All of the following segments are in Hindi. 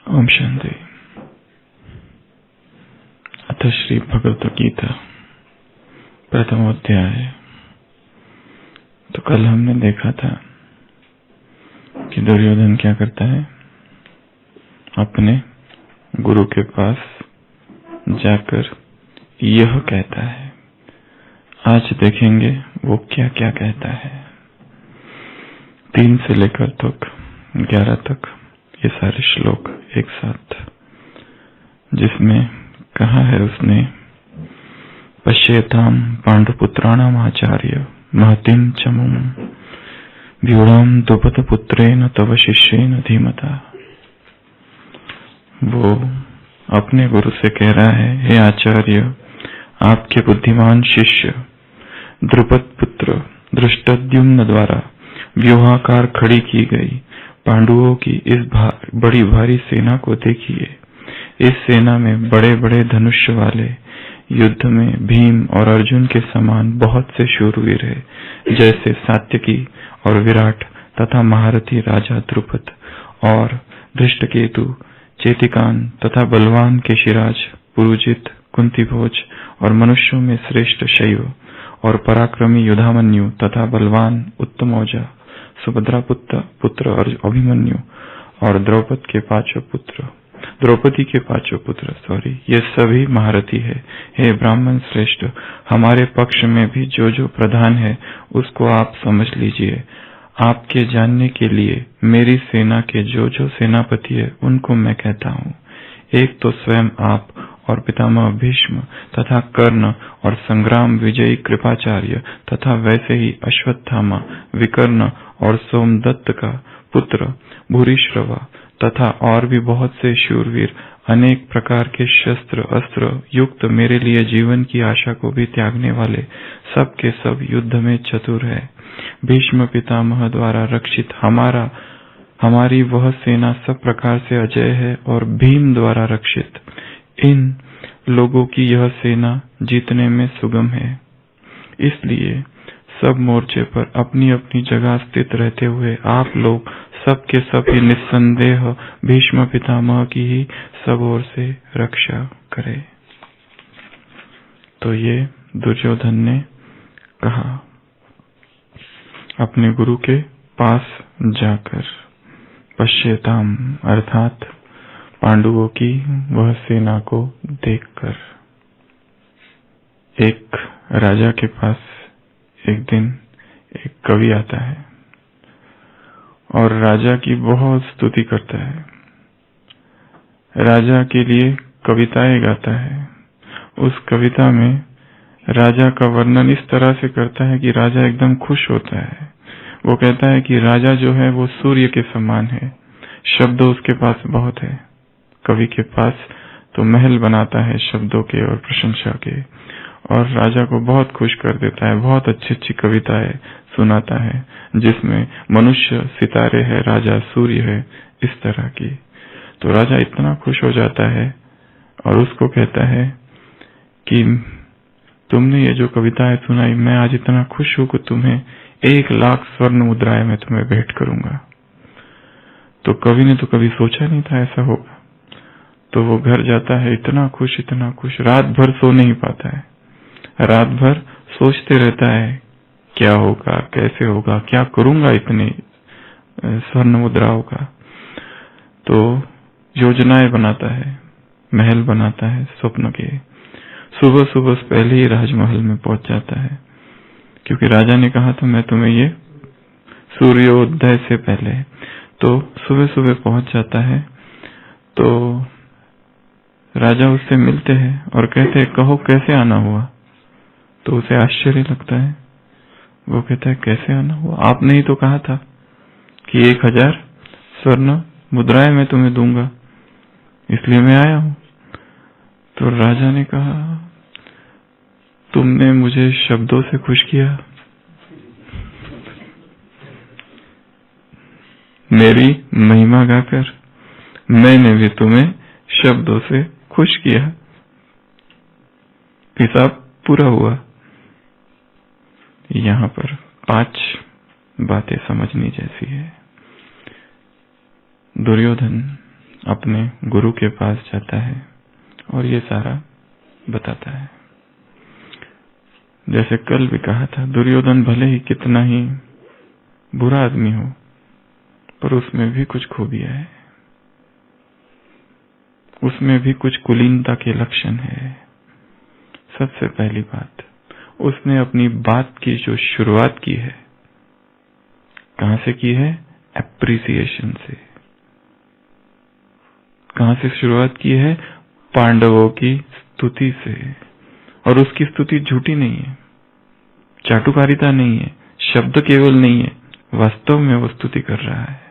ओम शांति। अथ श्री भगवत गीता प्रथम अध्याय। तो कल हमने देखा था कि दुर्योधन क्या करता है, अपने गुरु के पास जाकर यह कहता है। आज देखेंगे वो क्या क्या कहता है। 3 से लेकर तक 11 तक ये सारे श्लोक एक साथ, जिसमें कहा है उसने, पश्येताम पांडुपुत्राणाम आचार्य महतिम चमुम व्यूढ़म द्रुपदपुत्रेण तव शिष्येन धीमता। वो अपने गुरु से कह रहा है, हे आचार्य, आपके बुद्धिमान शिष्य द्रुपद पुत्र धृष्टद्युम्न द्वारा व्यूहाकार खड़ी की गई पांडवों की इस बड़ी भारी सेना को देखिए। इस सेना में बड़े बड़े धनुष्य वाले, युद्ध में भीम और अर्जुन के समान बहुत से शूरवीर है, जैसे सात्यकी और विराट तथा महारथी राजा द्रुपद और धृष्टकेतु, चेतिकान तथा बलवान केशिराज, पुरुजित, कुंतीभोज और मनुष्यों में श्रेष्ठ शैव और पराक्रमी युधामन्यु तथा बलवान उत्तमौजा, सुभद्रा पुत्र अभिमन्यु और द्रौपदी के पांचों पुत्र ये सभी महारथी है। हे ब्राह्मण श्रेष्ठ, हमारे पक्ष में भी जो प्रधान है उसको आप समझ लीजिए। आपके जानने के लिए मेरी सेना के जो सेनापति है उनको मैं कहता हूँ। एक तो स्वयं आप और पितामह भीष्म तथा कर्ण और संग्राम विजयी कृपाचार्य तथा वैसे ही अश्वत्थामा, विकर्ण और सोमदत्त का पुत्र भूरिश्रवा तथा और भी बहुत से शूरवीर, अनेक प्रकार के शस्त्र अस्त्र युक्त, मेरे लिए जीवन की आशा को भी त्यागने वाले, सब के सब युद्ध में चतुर है। भीष्म पितामह द्वारा रक्षित हमारी वह सेना सब प्रकार से अजय है और भीम द्वारा रक्षित इन लोगों की यह सेना जीतने में सुगम है। इसलिए सब मोर्चे पर अपनी अपनी जगह स्थित रहते हुए आप लोग सब के सब ही निस्संदेह भीष्म पितामह की ही सब ओर से रक्षा करें। तो ये दुर्योधन ने कहा अपने गुरु के पास जाकर, पश्येताम अर्थात पांडवों की वह सेना को देखकर। एक राजा के पास एक दिन एक कवि आता है और राजा की बहुत स्तुति करता है, राजा के लिए कविताएं गाता है। उस कविता में राजा का वर्णन इस तरह से करता है कि राजा एकदम खुश होता है। वो कहता है कि राजा जो है वो सूर्य के समान है, शब्द उसके पास बहुत है। कवि के पास तो महल बनाता है शब्दों के और प्रशंसा के, और राजा को बहुत खुश कर देता है। बहुत अच्छी अच्छी कविताएं सुनाता है, जिसमें मनुष्य सितारे है, राजा सूर्य है, इस तरह की। तो राजा इतना खुश हो जाता है और उसको कहता है कि तुमने ये जो कविताएं सुनाई, मैं आज इतना खुश हूं कि तुम्हें 1,00,000 स्वर्ण मुद्राएं मैं तुम्हें भेंट करूंगा। तो कवि ने तो कभी सोचा नहीं था ऐसा होगा। तो वो घर जाता है इतना खुश, रात भर सो नहीं पाता है। रात भर सोचते रहता है क्या होगा, कैसे होगा, क्या करूंगा इतने स्वर्ण मुद्राओं का। तो योजनाएं बनाता है, महल बनाता है स्वप्न के। सुबह पहले ही राजमहल में पहुंच जाता है, क्योंकि राजा ने कहा था मैं तुम्हें ये सूर्योदय से पहले। तो सुबह पहुंच जाता है। तो राजा उससे मिलते हैं और कहते हैं कहो कैसे आना हुआ। तो उसे आश्चर्य लगता है। वो कहता है कैसे आना हुआ, आपने ही तो कहा था कि 1,000 स्वर्ण मुद्राएं मैं तुम्हें दूंगा, इसलिए मैं आया हूं। तो राजा ने कहा तुमने मुझे शब्दों से खुश किया, मेरी महिमा गाकर मैंने भी तुम्हें शब्दों से खुश किया। हिसाब पूरा हुआ। यहाँ पर 5 बातें समझनी जैसी है। दुर्योधन अपने गुरु के पास जाता है और ये सारा बताता है। जैसे कल भी कहा था, दुर्योधन भले ही कितना ही बुरा आदमी हो, पर उसमें भी कुछ खूबियां है, उसमें भी कुछ कुलीनता के लक्षण है। सबसे पहली बात, उसने अपनी बात की जो शुरुआत की है, कहां से की है? एप्रिसिएशन से। कहां से शुरुआत की है? पांडवों की स्तुति से। और उसकी स्तुति झूठी नहीं है, चाटुकारिता नहीं है, शब्द केवल नहीं है, वास्तव में वो स्तुति कर रहा है।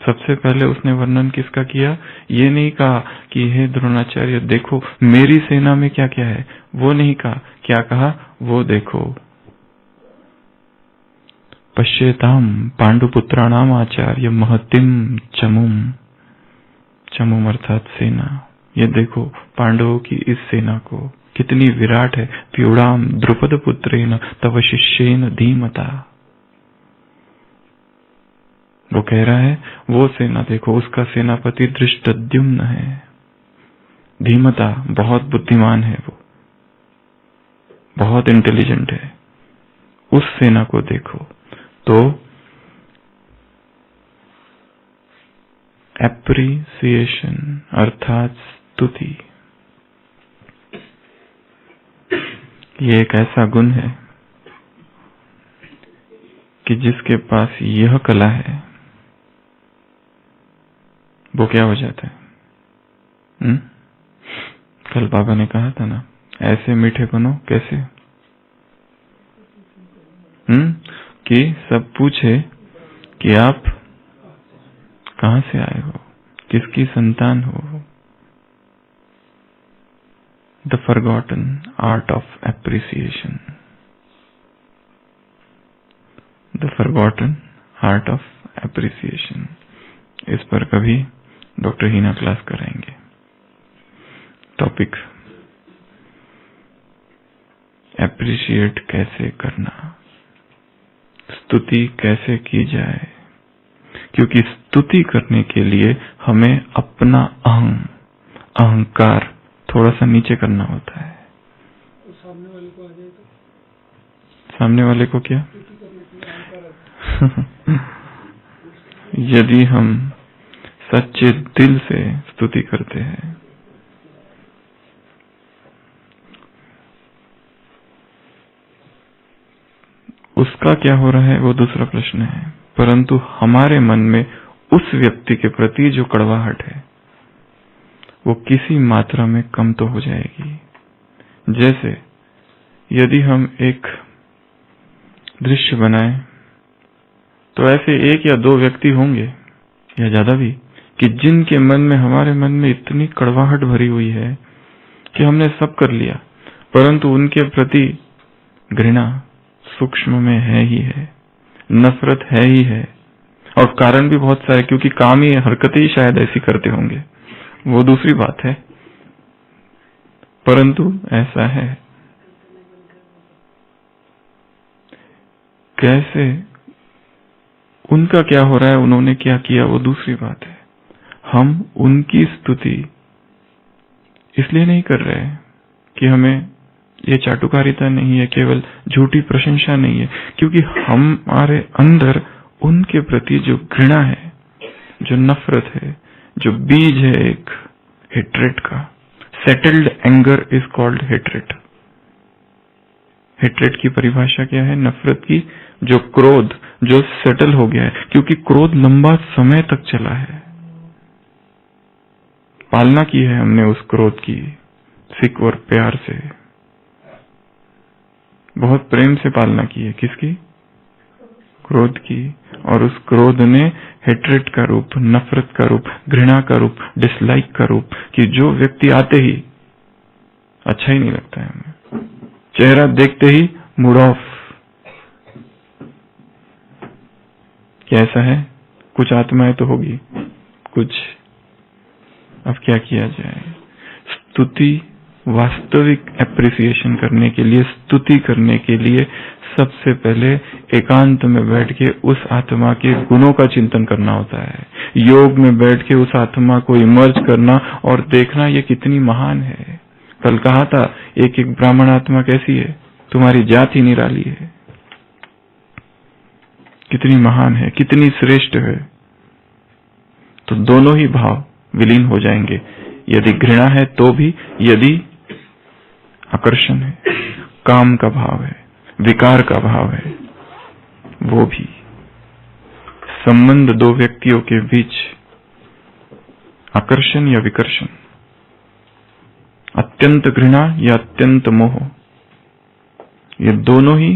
सबसे पहले उसने वर्णन किसका किया? ये नहीं कहा कि हे द्रोणाचार्य देखो मेरी सेना में क्या क्या है, वो नहीं कहा। क्या कहा? वो देखो, पश्येताम पांडुपुत्राणाम आचार्य महतिम चमुम। चमुम अर्थात सेना। ये देखो पांडवों की इस सेना को, कितनी विराट है। प्यूणाम द्रुपद पुत्रेन तव शिष्येन धीमता। वो कह रहा है वो सेना देखो, उसका सेनापति धृष्टद्युम्न है। धीमता, बहुत बुद्धिमान है, वो बहुत इंटेलिजेंट है। उस सेना को देखो। तो एप्रिसिएशन अर्थात स्तुति, ये एक ऐसा गुण है कि जिसके पास यह कला है वो क्या हो जाता है? कल बाबा ने कहा था ना, ऐसे मीठे बनो। कैसे? कि सब पूछे कि आप कहां से आए हो, किसकी संतान हो। The forgotten art of appreciation, the forgotten art of appreciation. इस पर कभी डॉक्टर हीना क्लास कराएंगे। टॉपिक एप्रिशिएट कैसे करना, स्तुति कैसे की जाए। क्योंकि स्तुति करने के लिए हमें अपना अहंकार थोड़ा सा नीचे करना होता है। सामने वाले को आ जाए तो? सामने वाले को क्या? यदि हम सच्चे दिल से स्तुति करते हैं, उसका क्या हो रहा है वो दूसरा प्रश्न है, परंतु हमारे मन में उस व्यक्ति के प्रति जो कड़वाहट है वो किसी मात्रा में कम तो हो जाएगी। जैसे यदि हम एक दृश्य बनाएं तो ऐसे एक या दो व्यक्ति होंगे या ज्यादा भी कि जिनके मन में, हमारे मन में इतनी कड़वाहट भरी हुई है कि हमने सब कर लिया, परंतु उनके प्रति घृणा सूक्ष्म में है ही है, नफरत है ही है। और कारण भी बहुत सारे, क्योंकि काम ही, हरकतें ही शायद ऐसी करते होंगे, वो दूसरी बात है, परंतु ऐसा है। कैसे उनका क्या हो रहा है, उन्होंने क्या किया, वो दूसरी बात है। हम उनकी स्तुति इसलिए नहीं कर रहे कि हमें ये चाटुकारिता नहीं है, केवल झूठी प्रशंसा नहीं है, क्योंकि हमारे अंदर उनके प्रति जो घृणा है, जो नफरत है, जो बीज है एक हेट्रेट का, settled anger is called hatred. Hatred की परिभाषा क्या है? नफरत की, जो क्रोध जो सेटल हो गया है, क्योंकि क्रोध लंबा समय तक चला है, पालना की है हमने उस क्रोध की, सिक और प्यार से, बहुत प्रेम से पालना की है। किसकी? क्रोध की। और उस क्रोध ने हेट्रेट का रूप, नफरत का रूप, घृणा का रूप, डिसलाइक का रूप, कि जो व्यक्ति आते ही अच्छा ही नहीं लगता है हमें, चेहरा देखते ही मूड ऑफ। कैसा है? कुछ आत्माएं तो होगी, कुछ। अब क्या किया जाए? स्तुति वास्तविक एप्रिसिएशन करने के लिए, स्तुति करने के लिए सबसे पहले एकांत में बैठ के उस आत्मा के गुणों का चिंतन करना होता है। योग में बैठ के उस आत्मा को इमर्ज करना और देखना ये कितनी महान है। कल कहा था एक एक ब्राह्मण आत्मा कैसी है, तुम्हारी जात ही निराली है, कितनी महान है, कितनी श्रेष्ठ है। तो दोनों ही भाव विलीन हो जाएंगे। यदि घृणा है तो भी, यदि आकर्षण है, काम का भाव है, विकार का भाव है, वो भी। संबंध दो व्यक्तियों के बीच आकर्षण या विकर्षण, अत्यंत घृणा या अत्यंत मोह, ये दोनों ही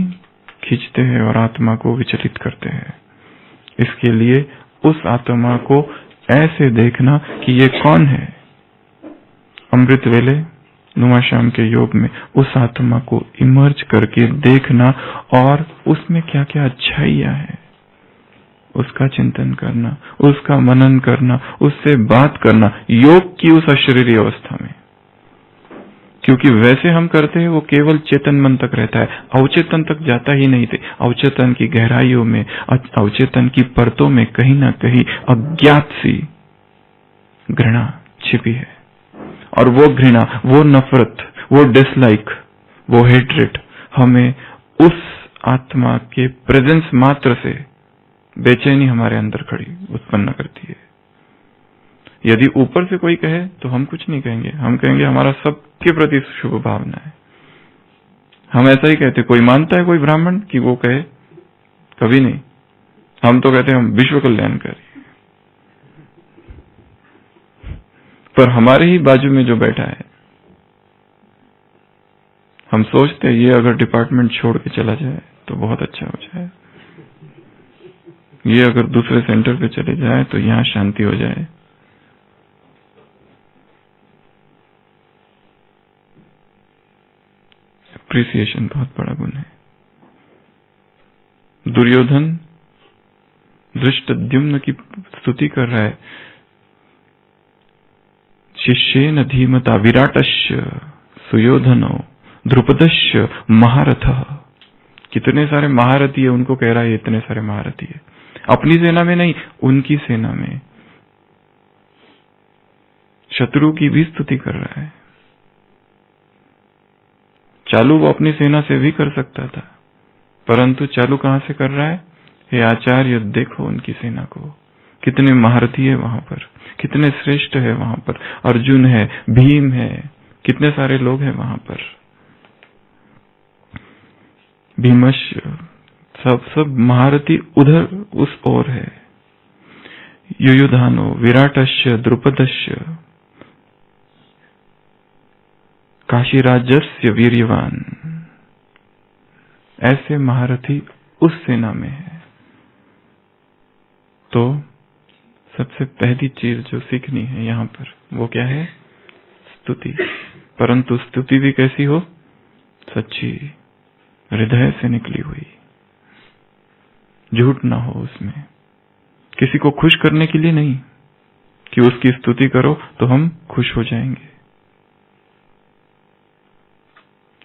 खींचते हैं और आत्मा को विचलित करते हैं। इसके लिए उस आत्मा को ऐसे देखना कि ये कौन है। अमृत वेले नुमा श्याम के योग में उस आत्मा को इमर्ज करके देखना और उसमें क्या क्या अच्छाइयां हैं उसका चिंतन करना, उसका मनन करना, उससे बात करना, योग की उस अशरीरी अवस्था में। क्योंकि वैसे हम करते हैं वो केवल चेतन मन तक रहता है, अवचेतन तक जाता ही नहीं थे। अवचेतन की गहराइयों में, अवचेतन की परतों में कहीं ना कहीं अज्ञात सी घृणा छिपी है। और वो घृणा, वो नफरत, वो डिसलाइक, वो हेट्रेट हमें उस आत्मा के प्रेजेंस मात्र से बेचैनी हमारे अंदर खड़ी उत्पन्न करती है। यदि ऊपर से कोई कहे तो हम कुछ नहीं कहेंगे, हम कहेंगे हमारा सबके प्रति शुभ भावना है। हम ऐसा ही कहते। कोई मानता है कोई ब्राह्मण कि वो कहे? कभी नहीं। हम तो कहते हैं हम विश्व कल्याणकारी। पर हमारे ही बाजू में जो बैठा है, हम सोचते हैं ये अगर डिपार्टमेंट छोड़ के चला जाए तो बहुत अच्छा हो जाए, ये अगर दूसरे सेंटर पे चले जाए तो यहां शांति हो जाए। एप्रिसिएशन बहुत बड़ा गुण है। दुर्योधन धृष्टद्युम्न की स्तुति कर रहा है। शिष्येन धीमता विराटस्य सुयोधनो द्रुपदस्य महारथः। कितने सारे महारथी है, उनको कह रहा है इतने सारे महारथी है। अपनी सेना में नहीं, उनकी सेना में। शत्रु की भी स्तुति कर रहा है। चालू वो अपनी सेना से भी कर सकता था, परंतु चालू कहां से कर रहा है? हे आचार्य देखो उनकी सेना को, कितने महारथी है वहां पर, कितने श्रेष्ठ है वहां पर। अर्जुन है, भीम है, कितने सारे लोग हैं वहां पर। भीमस्य, सब महारथी उधर उस ओर है। युयुधानो विराटस्य द्रुपदस्य काशीराजस्य वीर्यवान। ऐसे महारथी उस सेना में है। तो सबसे पहली चीज जो सीखनी है यहां पर वो क्या है? स्तुति। परंतु स्तुति भी कैसी हो? सच्ची, हृदय से निकली हुई, झूठ ना हो उसमें। किसी को खुश करने के लिए नहीं कि उसकी स्तुति करो तो हम खुश हो जाएंगे,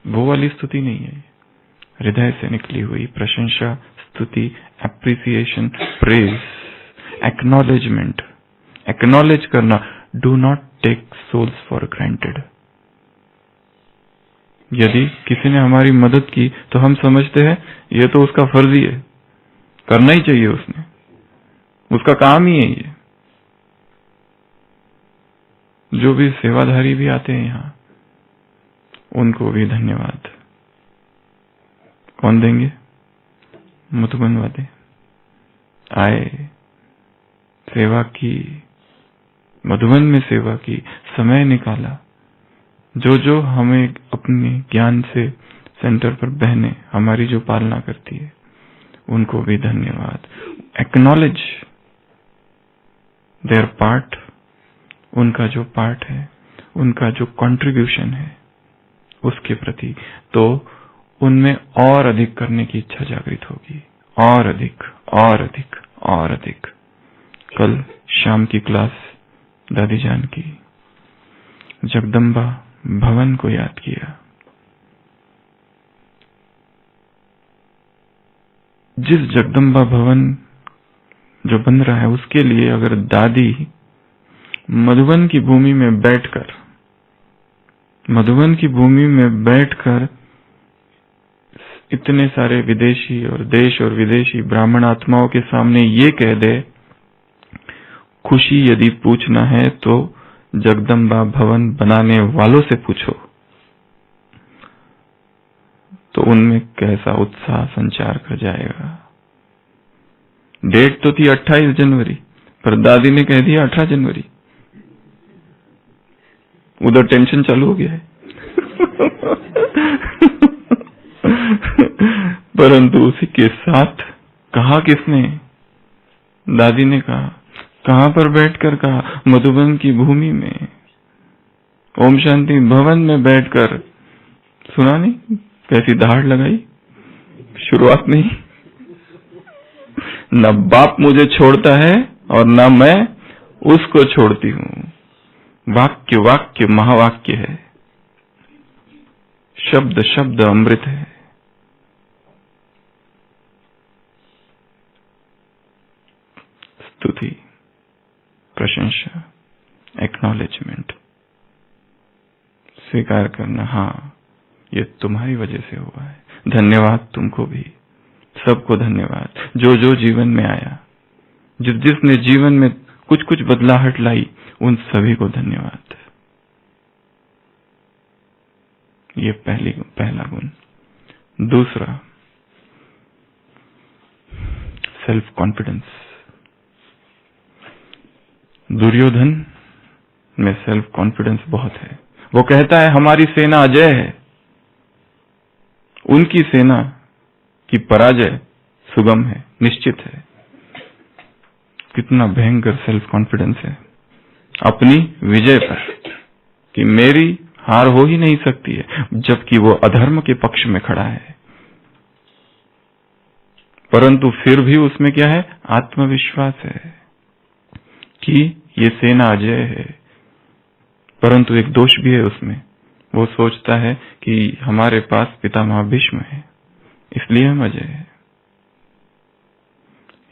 वो वाली स्तुति नहीं है। हृदय से निकली हुई प्रशंसा, स्तुति, एप्रिसिएशन, प्रेज, एक्नॉलेजमेंट। एक्नॉलेज करना, do not take souls for granted. यदि किसी ने हमारी मदद की तो हम समझते हैं ये तो उसका फर्ज ही है, करना ही चाहिए, उसने, उसका काम ही है ये। जो भी सेवाधारी भी आते हैं यहाँ, उनको भी धन्यवाद कौन देंगे? मधुबन वाले आए, सेवा की, मधुबन में सेवा की, समय निकाला। जो हमें अपने ज्ञान से सेंटर पर बहने हमारी जो पालना करती है, उनको भी धन्यवाद। एक्नॉलेज देयर पार्ट, उनका जो पार्ट है, उनका जो कंट्रीब्यूशन है उसके प्रति, तो उनमें और अधिक करने की इच्छा जागृत होगी। और अधिक, और अधिक, और अधिक। कल शाम की क्लास दादी जान की, जगदम्बा भवन को याद किया। जिस जगदम्बा भवन जो बन रहा है उसके लिए अगर दादी मधुबन की भूमि में बैठकर इतने सारे विदेशी और देश और विदेशी ब्राह्मण आत्माओं के सामने ये कह दे, खुशी यदि पूछना है तो जगदम्बा भवन बनाने वालों से पूछो, तो उनमें कैसा उत्साह संचार कर जाएगा। डेट तो थी 28 जनवरी, पर दादी ने कह दिया 18 जनवरी। उधर टेंशन चालू हो गया है। परंतु उसी के साथ कहा किसने? दादी ने कहा। कहां पर बैठकर कहा? मधुबन की भूमि में, ओम शांति भवन में बैठकर। सुना नहीं कैसी दहाड़ लगाई शुरुआत में ही। न बाप मुझे छोड़ता है और न मैं उसको छोड़ती हूं। वाक्य वाक्य महावाक्य है, शब्द शब्द अमृत है। स्तुति, प्रशंसा, एक्नॉलेजमेंट, स्वीकार करना, हाँ ये तुम्हारी वजह से हुआ है। धन्यवाद तुमको भी, सबको धन्यवाद जो जो जीवन में आया, जिसने जीवन में कुछ कुछ बदलाहट लाई, उन सभी को धन्यवाद। ये पहला गुण। दूसरा, सेल्फ कॉन्फिडेंस। दुर्योधन में सेल्फ कॉन्फिडेंस बहुत है। वो कहता है हमारी सेना अजय है, उनकी सेना की पराजय सुगम है, निश्चित है। कितना भयंकर सेल्फ कॉन्फिडेंस है अपनी विजय पर कि मेरी हार हो ही नहीं सकती है, जबकि वो अधर्म के पक्ष में खड़ा है। परंतु फिर भी उसमें क्या है? आत्मविश्वास है कि ये सेना अजय है। परंतु एक दोष भी है उसमें, वो सोचता है कि हमारे पास पितामह भीष्म है, इसलिए हम अजय है।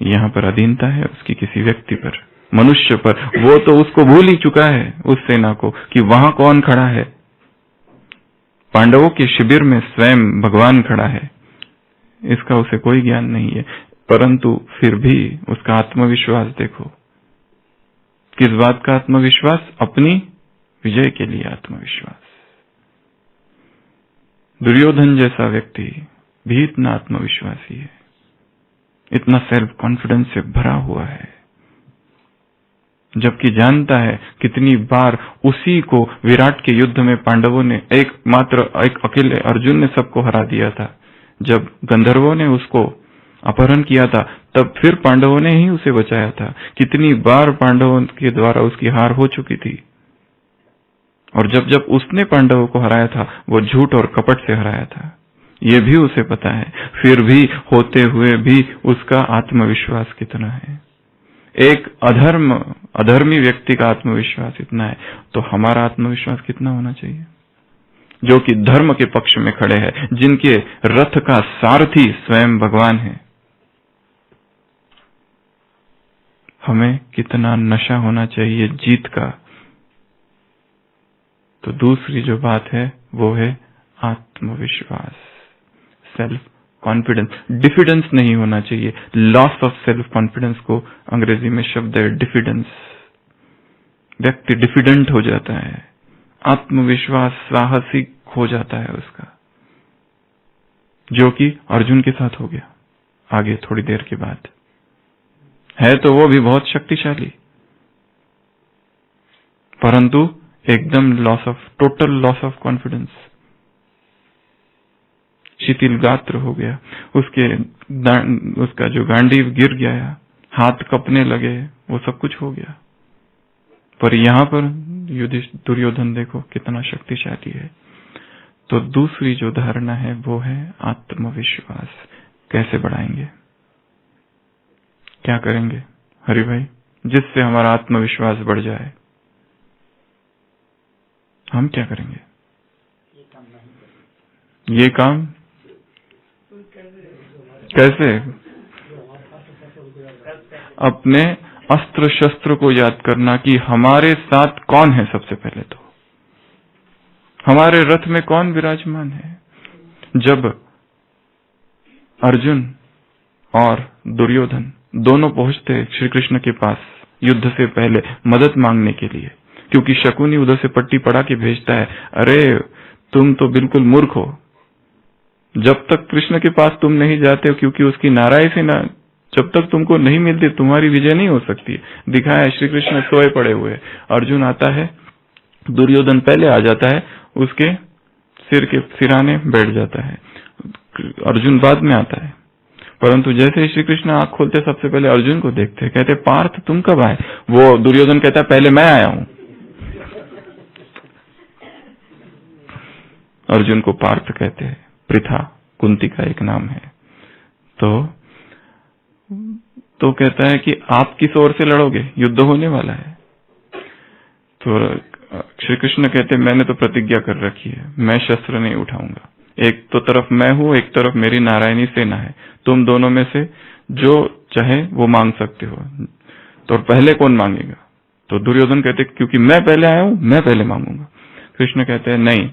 यहां पर अधीनता है उसकी किसी व्यक्ति पर, मनुष्य पर। वो तो उसको भूल ही चुका है, उस सेना को, कि वहां कौन खड़ा है। पांडवों के शिविर में स्वयं भगवान खड़ा है, इसका उसे कोई ज्ञान नहीं है। परंतु फिर भी उसका आत्मविश्वास देखो, किस बात का आत्मविश्वास? अपनी विजय के लिए आत्मविश्वास। दुर्योधन जैसा व्यक्ति भी इतना आत्मविश्वासी है, इतना सेल्फ कॉन्फिडेंस से भरा हुआ है, जबकि जानता है कितनी बार उसी को विराट के युद्ध में पांडवों ने एक अकेले अर्जुन ने सबको हरा दिया था। जब गंधर्वों ने उसको अपहरण किया था, तब फिर पांडवों ने ही उसे बचाया था। कितनी बार पांडवों के द्वारा उसकी हार हो चुकी थी, और जब जब उसने पांडवों को हराया था, वो झूठ और कपट से हराया था, ये भी उसे पता है। फिर भी होते हुए भी उसका आत्मविश्वास कितना है। एक अधर्मी व्यक्ति का आत्मविश्वास इतना है, तो हमारा आत्मविश्वास कितना होना चाहिए? जो कि धर्म के पक्ष में खड़े हैं, जिनके रथ का सारथी स्वयं भगवान है। हमें कितना नशा होना चाहिए जीत का। तो दूसरी जो बात है वो है आत्मविश्वास, सेल्फ कॉन्फिडेंस। डिफिडेंस नहीं होना चाहिए। लॉस ऑफ सेल्फ कॉन्फिडेंस को अंग्रेजी में शब्द है डिफिडेंस। व्यक्ति डिफिडेंट हो जाता है, आत्मविश्वास साहसिक हो जाता है उसका, जो कि अर्जुन के साथ हो गया आगे थोड़ी देर के बाद। है तो वो भी बहुत शक्तिशाली, परंतु एकदम टोटल लॉस ऑफ कॉन्फिडेंस। शिथिल गात्र हो गया, उसका जो गांडीव गिर गया, हाथ कपने लगे, वो सब कुछ हो गया। पर यहां पर दुर्योधन देखो कितना शक्तिशाली है। तो दूसरी जो धारणा है वो है आत्मविश्वास। कैसे बढ़ाएंगे, क्या करेंगे हरि भाई, जिससे हमारा आत्मविश्वास बढ़ जाए? हम क्या करेंगे? ये काम कैसे? अपने अस्त्र शस्त्र को याद करना कि हमारे साथ कौन है। सबसे पहले तो हमारे रथ में कौन विराजमान है। जब अर्जुन और दुर्योधन दोनों पहुंचते श्री कृष्ण के पास युद्ध से पहले मदद मांगने के लिए, क्योंकि शकुनी उधर से पट्टी पड़ा के भेजता है, अरे तुम तो बिल्कुल मूर्ख हो, जब तक कृष्ण के पास तुम नहीं जाते हो, क्योंकि उसकी नारायणी सेना जब तक तुमको नहीं मिलती तुम्हारी विजय नहीं हो सकती। दिखाया श्री कृष्ण सोए पड़े हुए, अर्जुन आता है, दुर्योधन पहले आ जाता है, उसके सिर के सिराने बैठ जाता है, अर्जुन बाद में आता है। परंतु जैसे श्री कृष्ण आंख खोलते सबसे पहले अर्जुन को देखते, कहते पार्थ तुम कब आए? वो दुर्योधन कहता है पहले मैं आया हूं। अर्जुन को पार्थ कहते हैं, पृथा कुंती का एक नाम है। तो कहता है कि आप किस ओर से लड़ोगे, युद्ध होने वाला है। तो श्री कृष्ण कहते मैंने तो प्रतिज्ञा कर रखी है, मैं शस्त्र नहीं उठाऊंगा। एक तो तरफ मैं हूं, एक तरफ मेरी नारायणी सेना है, तुम दोनों में से जो चाहे वो मांग सकते हो। तो पहले कौन मांगेगा? तो दुर्योधन कहते क्योंकि मैं पहले आया हूं, मैं पहले मांगूंगा। कृष्ण कहते हैं नहीं,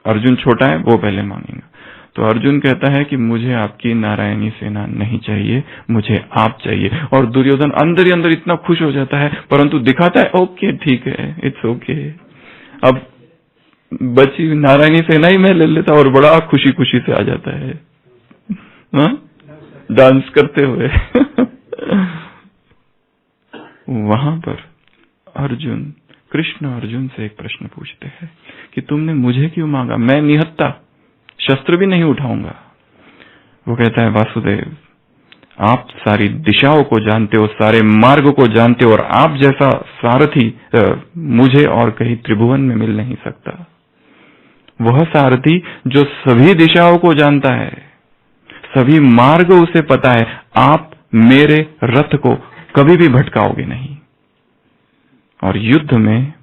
अर्जुन छोटा है, वो पहले मांगेगा। तो अर्जुन कहता है कि मुझे आपकी नारायणी सेना नहीं चाहिए, मुझे आप चाहिए। और दुर्योधन अंदर ही अंदर इतना खुश हो जाता है, परंतु दिखाता है ओके ठीक है, इट्स ओके, अब बची नारायणी सेना ही मैं ले लेता, और बड़ा खुशी खुशी से आ जाता है डांस करते हुए। वहां पर कृष्ण अर्जुन से एक प्रश्न पूछते हैं कि तुमने मुझे क्यों मांगा? मैं निहत्था, शस्त्र भी नहीं उठाऊंगा। वो कहता है वासुदेव, आप सारी दिशाओं को जानते हो, सारे मार्ग को जानते हो, और आप जैसा सारथी मुझे और कहीं त्रिभुवन में मिल नहीं सकता। वह सारथी जो सभी दिशाओं को जानता है, सभी मार्ग उसे पता है, आप मेरे रथ को कभी भी भटकाओगे नहीं। और युद्ध में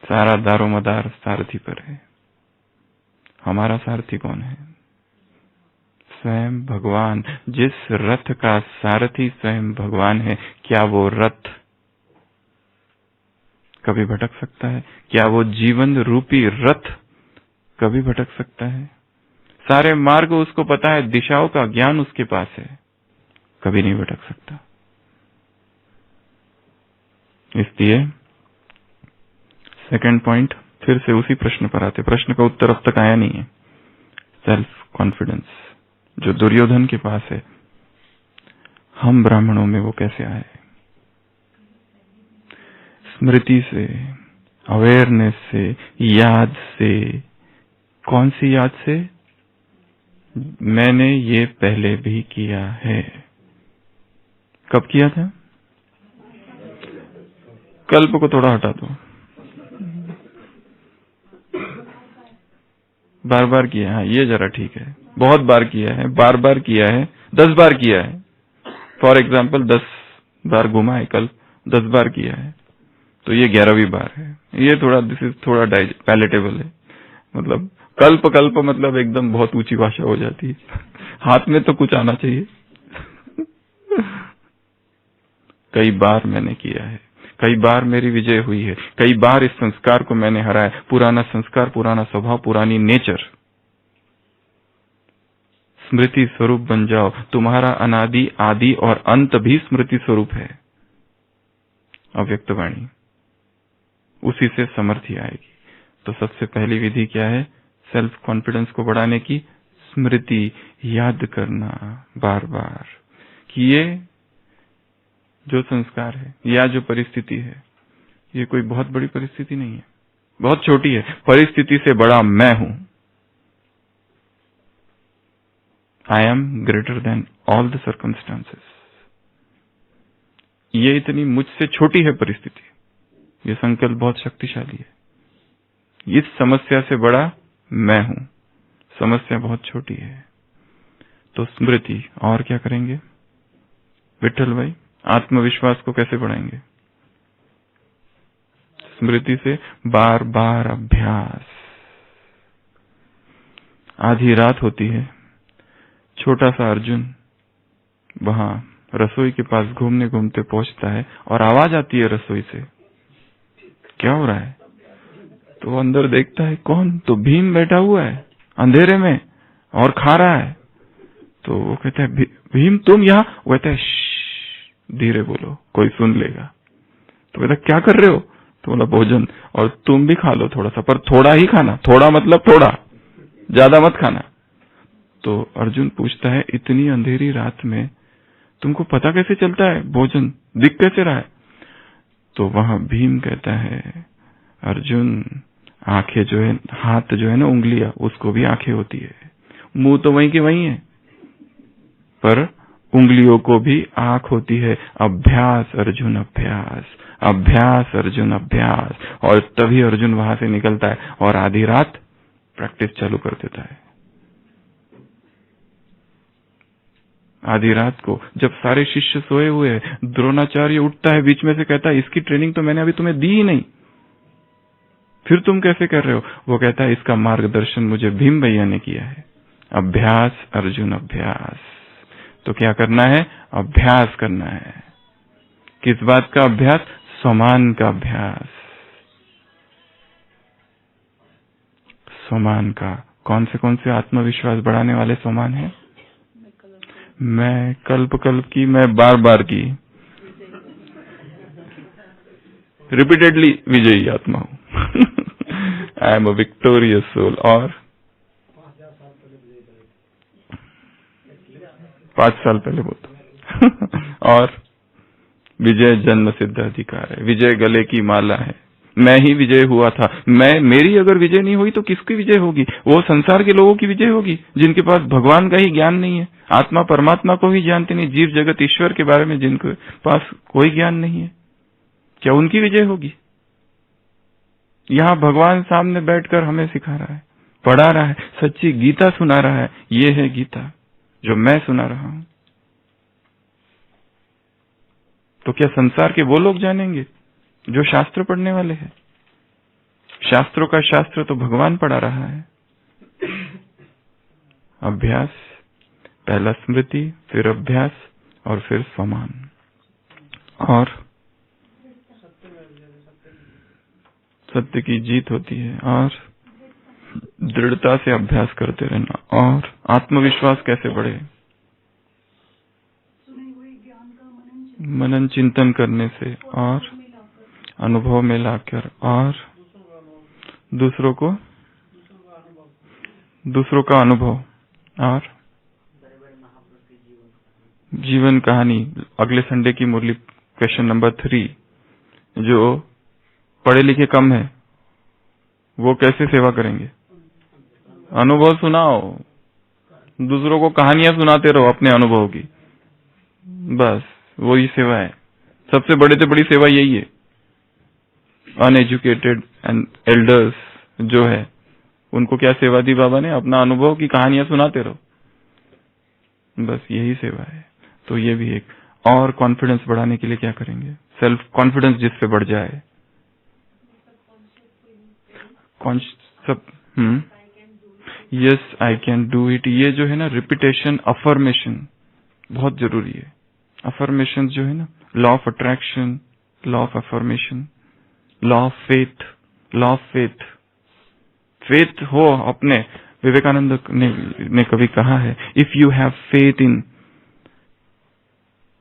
सारा दारोमदार सारथी पर है। हमारा सारथी कौन है? स्वयं भगवान। जिस रथ का सारथी स्वयं भगवान है, क्या वो रथ कभी भटक सकता है? क्या वो जीवन रूपी रथ कभी भटक सकता है? सारे मार्ग उसको पता है, दिशाओं का ज्ञान उसके पास है, कभी नहीं भटक सकता। इसलिए सेकंड पॉइंट, फिर से उसी प्रश्न पर आते, प्रश्न का उत्तर अब तक आया नहीं है। सेल्फ कॉन्फिडेंस जो दुर्योधन के पास है, हम ब्राह्मणों में वो कैसे आए? स्मृति से, अवेयरनेस से, याद से। कौन सी याद से? मैंने ये पहले भी किया है। कब किया था? कल्प को थोड़ा हटा दो। बार बार किया है, ये जरा ठीक है। बहुत बार किया है, बार बार किया है, 10 बार किया है। फॉर एग्जाम्पल 10 बार घुमा है कल्प, 10 बार किया है, तो ये 11वीं बार है। ये थोड़ा थोड़ा पैलेटेबल है। मतलब कल्प मतलब एकदम बहुत ऊंची भाषा हो जाती है। हाथ में तो कुछ आना चाहिए। कई बार मैंने किया है, कई बार मेरी विजय हुई है, कई बार इस संस्कार को मैंने हराया। पुराना संस्कार, पुराना स्वभाव, पुरानी नेचर। स्मृति स्वरूप बन जाओ। तुम्हारा अनादि, आदि और अंत भी स्मृति स्वरूप है। अव्यक्तवाणी, उसी से समर्थी आएगी। तो सबसे पहली विधि क्या है? सेल्फ कॉन्फिडेंस को बढ़ाने की, स्मृति, याद करना बार बार कि ये जो संस्कार है या जो परिस्थिति है, ये कोई बहुत बड़ी परिस्थिति नहीं है, बहुत छोटी है। परिस्थिति से बड़ा मैं हूं। I M greater than all the circumstances. ये इतनी मुझसे छोटी है परिस्थिति, ये संकल्प बहुत शक्तिशाली है। इस समस्या से बड़ा मैं हूं, समस्या बहुत छोटी है। तो स्मृति। और क्या करेंगे विठल भाई? आत्मविश्वास को कैसे बढ़ाएंगे? स्मृति से बार बार अभ्यास। आधी रात होती है, छोटा सा अर्जुन वहां रसोई के पास घूमने घूमते पहुंचता है और आवाज आती है रसोई से, क्या हो रहा है? तो वो अंदर देखता है, कौन? तो भीम बैठा हुआ है अंधेरे में और खा रहा है। तो वो कहता है, भीम तुम यहाँ? वो कहता है, धीरे बोलो, कोई सुन लेगा। तो कहता, क्या कर रहे हो? तो बोला, भोजन, और तुम भी खा लो थोड़ा सा, पर थोड़ा ही खाना, थोड़ा मतलब थोड़ा, ज्यादा मत खाना। तो अर्जुन पूछता है, इतनी अंधेरी रात में तुमको पता कैसे चलता है? भोजन दिख कैसे रहा है? तो वहां भीम कहता है, अर्जुन आंखें जो है, हाथ जो है ना, उंगलियां, उसको भी आंखें होती है, मुंह तो वहीं के वहीं है, पर उंगलियों को भी आंख होती है। अभ्यास अर्जुन अभ्यास, अभ्यास अर्जुन अभ्यास। और तभी अर्जुन वहां से निकलता है और आधी रात प्रैक्टिस चालू कर देता है। आधी रात को जब सारे शिष्य सोए हुए हैं, द्रोणाचार्य उठता है बीच में से, कहता है, इसकी ट्रेनिंग तो मैंने अभी तुम्हें दी ही नहीं, फिर तुम कैसे कर रहे हो? वो कहता है, इसका मार्गदर्शन मुझे भीम भैया ने किया है। अभ्यास अर्जुन अभ्यास। तो क्या करना है? अभ्यास करना है। किस बात का अभ्यास? स्वमान का अभ्यास। स्वमान का कौन से आत्मविश्वास बढ़ाने वाले स्वमान है? मैं कल्प की, मैं बार बार की, रिपीटेडली विजयी आत्मा हूं। I am a victorious soul. और 5 साल पहले बोलता। और विजय जन्म सिद्ध अधिकार है, विजय गले की माला है। मैं ही विजय हुआ था, मेरी अगर विजय नहीं हुई तो किसकी विजय होगी? वो संसार के लोगों की विजय होगी जिनके पास भगवान का ही ज्ञान नहीं है, आत्मा परमात्मा को ही जानते नहीं, जीव जगत ईश्वर के बारे में जिनके पास कोई ज्ञान नहीं है, क्या उनकी विजय होगी? यहाँ भगवान सामने बैठकर हमें सिखा रहा है, पढ़ा रहा है, सच्ची गीता सुना रहा है। ये है गीता जो मैं सुना रहा हूं। तो क्या संसार के वो लोग जानेंगे जो शास्त्र पढ़ने वाले हैं? शास्त्रों का शास्त्र तो भगवान पढ़ा रहा है। अभ्यास, पहला स्मृति, फिर अभ्यास और फिर स्वमान। और सत्य की जीत होती है। और दृढ़ता से अभ्यास करते रहना। और आत्मविश्वास कैसे बढ़े? मनन चिंतन करने से, और अनुभव में लाकर, और दूसरों का अनुभव, और जीवन कहानी। अगले संडे की मुरली क्वेश्चन नंबर 3, जो पढ़े लिखे कम है वो कैसे सेवा करेंगे? अनुभव सुनाओ, दूसरों को कहानियां सुनाते रहो अपने अनुभव की, बस वही सेवा है। सबसे बड़े से बड़ी सेवा यही है। अनएजुकेटेड एंड एल्डर्स जो है, उनको क्या सेवा दी बाबा ने? अपना अनुभव की कहानियां सुनाते रहो, बस यही सेवा है। तो ये भी एक। और कॉन्फिडेंस बढ़ाने के लिए क्या करेंगे? सेल्फ कॉन्फिडेंस जिससे बढ़ जाए। Yes I can do it, ये जो है ना रिपीटेशन, अफर्मेशन बहुत जरूरी है। अफर्मेशन जो है ना, law of attraction, law of affirmation, law of faith, law of faith. Faith हो अपने। विवेकानंद ने कभी कहा है, if you have faith in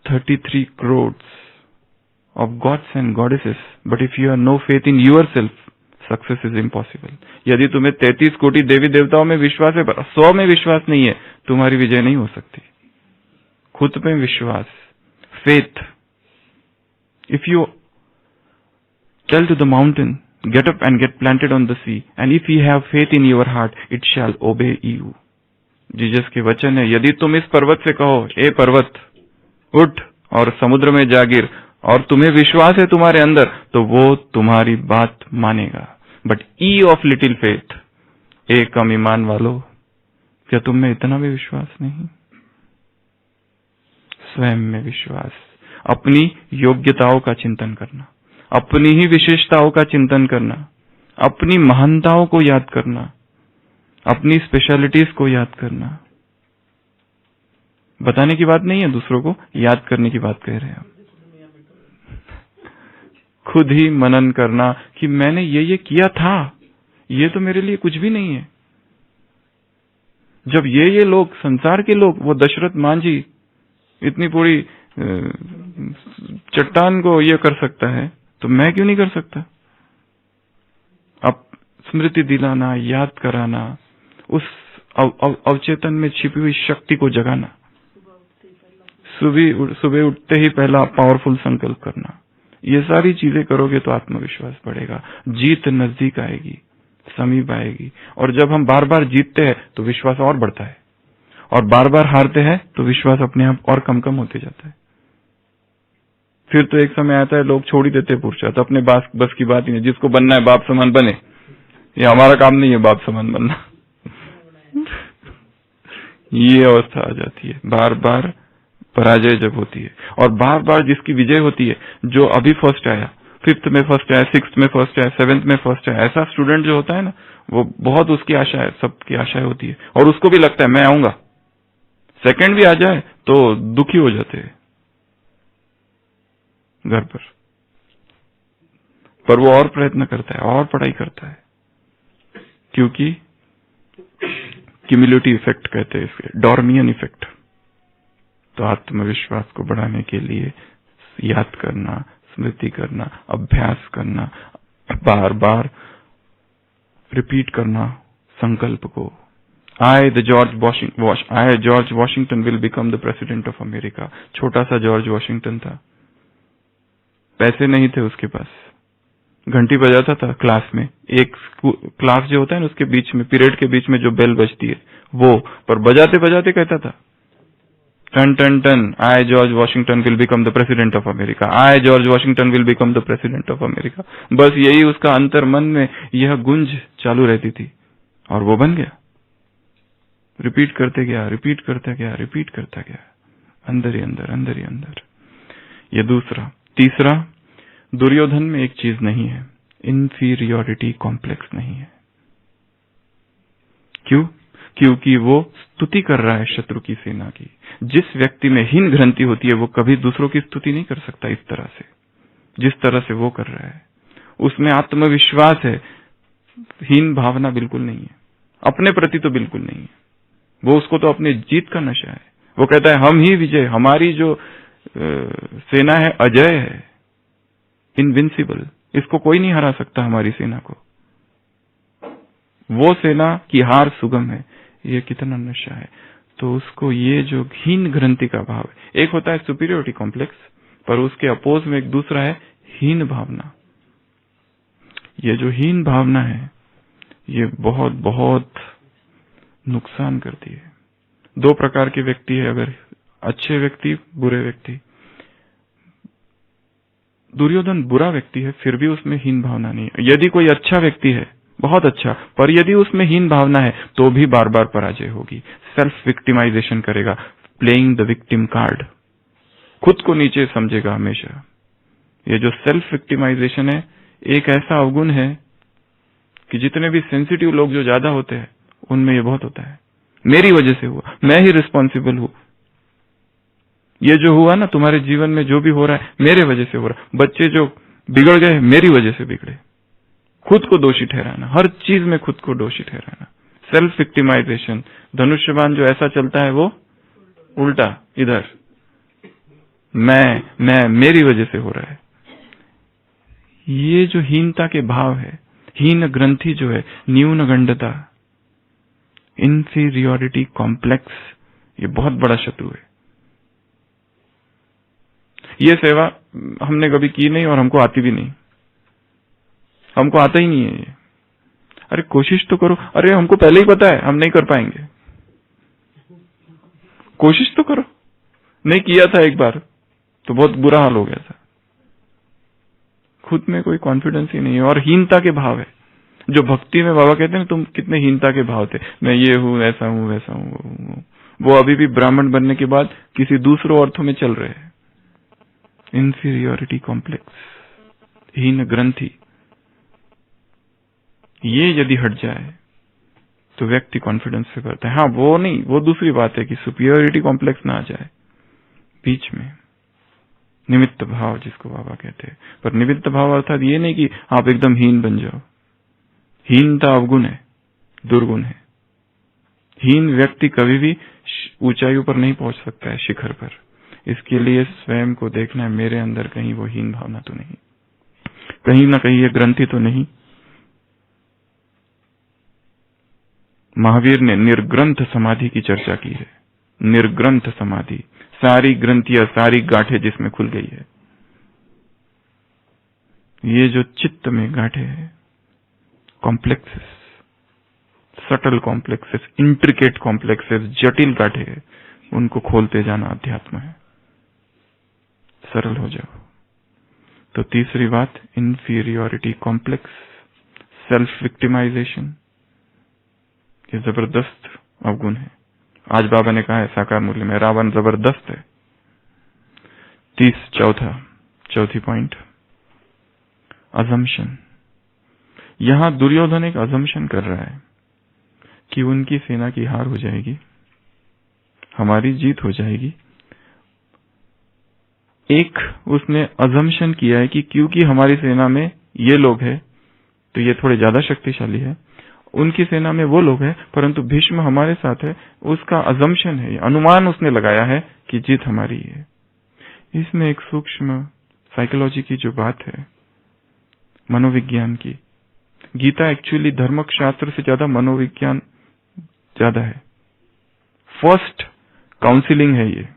33 crores of gods and goddesses, but if you have no faith in yourself, success is impossible. यदि तुम्हें 33 कोटि देवी देवताओं में विश्वास है पर 100 में विश्वास नहीं है, तुम्हारी विजय नहीं हो सकती। खुद पे विश्वास, faith. If you tell to the mountain, get up and get planted on the sea, and if you have faith in your heart, it shall obey you. Jesus के वचन है, यदि तुम इस पर्वत से कहो, ए पर्वत उठ और समुद्र में जा गिर, और तुम्हें विश्वास है तुम्हारे अंदर, तो वो तुम्हारी बात मानेगा। But E of little faith, एक कम ईमान वालों, क्या तुम में इतना भी विश्वास नहीं? स्वयं में विश्वास, अपनी योग्यताओं का चिंतन करना, अपनी ही विशेषताओं का चिंतन करना, अपनी महानताओं को याद करना, अपनी स्पेशलिटीज को याद करना। बताने की बात नहीं है दूसरों को, याद करने की बात कह रहे हैं हम। खुद ही मनन करना कि मैंने ये किया था, ये तो मेरे लिए कुछ भी नहीं है। जब ये लोग, संसार के लोग, वो दशरथ मांझी इतनी पूरी चट्टान को ये कर सकता है, तो मैं क्यों नहीं कर सकता? अब स्मृति दिलाना, याद कराना, उस अवचेतन में छिपी हुई शक्ति को जगाना। सुबह उठते ही पहला पावरफुल संकल्प करना। ये सारी चीजें करोगे तो आत्मविश्वास बढ़ेगा, जीत नजदीक आएगी, समीप आएगी। और जब हम बार बार जीतते हैं तो विश्वास और बढ़ता है, और बार बार हारते हैं तो विश्वास अपने आप और कम कम होते जाता है। फिर तो एक समय आता है लोग छोड़ ही देते पुरुषार्थ, अपने बस की बात ही नहीं। जिसको बनना है बाप समान बने, ये हमारा काम नहीं है बाप समान बनना। ये अवस्था आ जाती है बार बार पराजय जब होती है। और बार बार जिसकी विजय होती है, जो अभी फर्स्ट आया, 5th में फर्स्ट आया, 6th में फर्स्ट आया, 7th में फर्स्ट आया, ऐसा स्टूडेंट जो होता है ना, वो बहुत उसकी आशा है, सबकी आशाएं होती है, और उसको भी लगता है मैं आऊंगा। सेकंड भी आ जाए तो दुखी हो जाते हैं घर पर वो और प्रयत्न करता है, और पढ़ाई करता है, क्योंकि क्यूमुलेटिव इफेक्ट कहते हैं इसके, डॉर्मियन इफेक्ट। तो आत्मविश्वास को बढ़ाने के लिए याद करना, स्मृति करना, अभ्यास करना, बार बार रिपीट करना संकल्प को। I George Washington will become the president of America. छोटा सा जॉर्ज वॉशिंगटन था, पैसे नहीं थे उसके पास, घंटी बजाता था क्लास में। एक क्लास जो होता है ना, उसके बीच में, पीरियड के बीच में जो बेल बजती है वो, पर बजाते बजाते कहता था टन टन टन, I George Washington will become the president of America, I George Washington will become the president of America. बस यही उसका अंतर मन में यह गुंज चालू रहती थी, और वो बन गया। रिपीट करते गया, रिपीट करता गया, रिपीट करता गया, अंदर ही अंदर, अंदर ही अंदर। ये दूसरा। तीसरा, दुर्योधन में एक चीज नहीं है, इंफीरियोरिटी कॉम्प्लेक्स नहीं है। क्यों? क्योंकि वो स्तुति कर रहा है शत्रु की सेना की। जिस व्यक्ति में हीन ग्रंथि होती है वो कभी दूसरों की स्तुति नहीं कर सकता इस तरह से, जिस तरह से वो कर रहा है। उसमें आत्मविश्वास है, हीन भावना बिल्कुल नहीं है, अपने प्रति तो बिल्कुल नहीं है। वो, उसको तो अपने जीत का नशा है। वो कहता है हम ही विजय, हमारी जो सेना है अजय है, इनविंसिबल, इसको कोई नहीं हरा सकता हमारी सेना को। वो सेना की हार सुगम है। ये कितना नशा है। तो उसको ये जो हीन ग्रंथि का भाव है, एक होता है सुपीरियोरिटी कॉम्प्लेक्स, पर उसके अपोज में एक दूसरा है हीन भावना। ये जो हीन भावना है ये बहुत बहुत नुकसान करती है। दो प्रकार के व्यक्ति है, अगर अच्छे व्यक्ति, बुरे व्यक्ति। दुर्योधन बुरा व्यक्ति है, फिर भी उसमें हीन भावना नहीं है। यदि कोई अच्छा व्यक्ति है, बहुत अच्छा, पर यदि उसमें हीन भावना है तो भी बार बार पराजय होगी। सेल्फ विक्टिमाइजेशन करेगा, प्लेइंग द विक्टिम कार्ड, खुद को नीचे समझेगा हमेशा। ये जो सेल्फ विक्टिमाइजेशन है, एक ऐसा अवगुण है कि जितने भी सेंसिटिव लोग जो ज्यादा होते हैं उनमें ये बहुत होता है। मेरी वजह से हुआ, मैं ही रिस्पॉन्सिबल हूं, ये जो हुआ ना तुम्हारे जीवन में, जो भी हो रहा है मेरे वजह से हो रहा है। बच्चे जो बिगड़ गए मेरी वजह से बिगड़े। खुद को दोषी ठहराना, हर चीज में खुद को दोषी ठहराना, सेल्फ विक्टिमाइजेशन। धनुष्यबाण जो ऐसा चलता है वो उल्टा, इधर मैं मेरी वजह से हो रहा है। ये जो हीनता के भाव है, हीन ग्रंथि जो है, न्यून गंडता, इंफीरियोरिटी कॉम्प्लेक्स, ये बहुत बड़ा शत्रु है। ये सेवा हमने कभी की नहीं और हमको आती भी नहीं, हमको आता ही नहीं है ये। अरे कोशिश तो करो, अरे हमको पहले ही पता है हम नहीं कर पाएंगे, कोशिश तो करो। नहीं किया था एक बार तो बहुत बुरा हाल हो गया था। खुद में कोई कॉन्फिडेंस ही नहीं है, और हीनता के भाव है। जो भक्ति में बाबा कहते हैं ना, तुम कितने हीनता के भाव थे, मैं ये हूं, ऐसा हूं, वैसा हूं, वो अभी भी ब्राह्मण बनने के बाद किसी दूसरों अर्थों में चल रहे हैं। इंफीरियोरिटी कॉम्प्लेक्स, हीन ग्रंथि, ये यदि हट जाए तो व्यक्ति कॉन्फिडेंस से करता है। हाँ, वो नहीं, वो दूसरी बात है कि सुपीरियरिटी कॉम्प्लेक्स ना आ जाए बीच में, निमित्त भाव जिसको बाबा कहते हैं। पर निमित्त भाव अर्थात ये नहीं कि आप एकदम हीन बन जाओ। हीनता अवगुण है, दुर्गुण है। हीन व्यक्ति कभी भी ऊंचाइयों पर नहीं पहुंच सकता है, शिखर पर। इसके लिए स्वयं को देखना है, मेरे अंदर कहीं वो हीन भावना तो नहीं, कहीं ना कहीं ये ग्रंथि तो नहीं। महावीर ने निर्ग्रंथ समाधि की चर्चा की है। निर्ग्रंथ समाधि, सारी ग्रंथियां, सारी गांठें जिसमें खुल गई है। ये जो चित्त में गांठें हैं, complexes, subtle complexes, intricate complexes, जटिल गांठें हैं, उनको खोलते जाना अध्यात्म है। सरल हो जाओ। तो तीसरी बात, इंफीरियोरिटी कॉम्प्लेक्स, सेल्फ विक्टिमाइजेशन, ये जबरदस्त अवगुण है। आज बाबा ने कहा है साकार मूल्य में, रावण जबरदस्त है। चौथी पॉइंट, अजम्पशन। यहां दुर्योधन एक अजम्पशन कर रहा है कि उनकी सेना की हार हो जाएगी, हमारी जीत हो जाएगी। एक उसने अजम्पशन किया है कि क्योंकि हमारी सेना में ये लोग हैं तो ये थोड़े ज्यादा शक्तिशाली है, उनकी सेना में वो लोग हैं परंतु भीष्म हमारे साथ है, उसका अजम्पशन है, अनुमान उसने लगाया है कि जीत हमारी है। इसमें एक सूक्ष्म साइकोलॉजी की जो बात है, मनोविज्ञान की, गीता एक्चुअली धर्मक शास्त्र से ज्यादा मनोविज्ञान ज्यादा है। फर्स्ट काउंसिलिंग है ये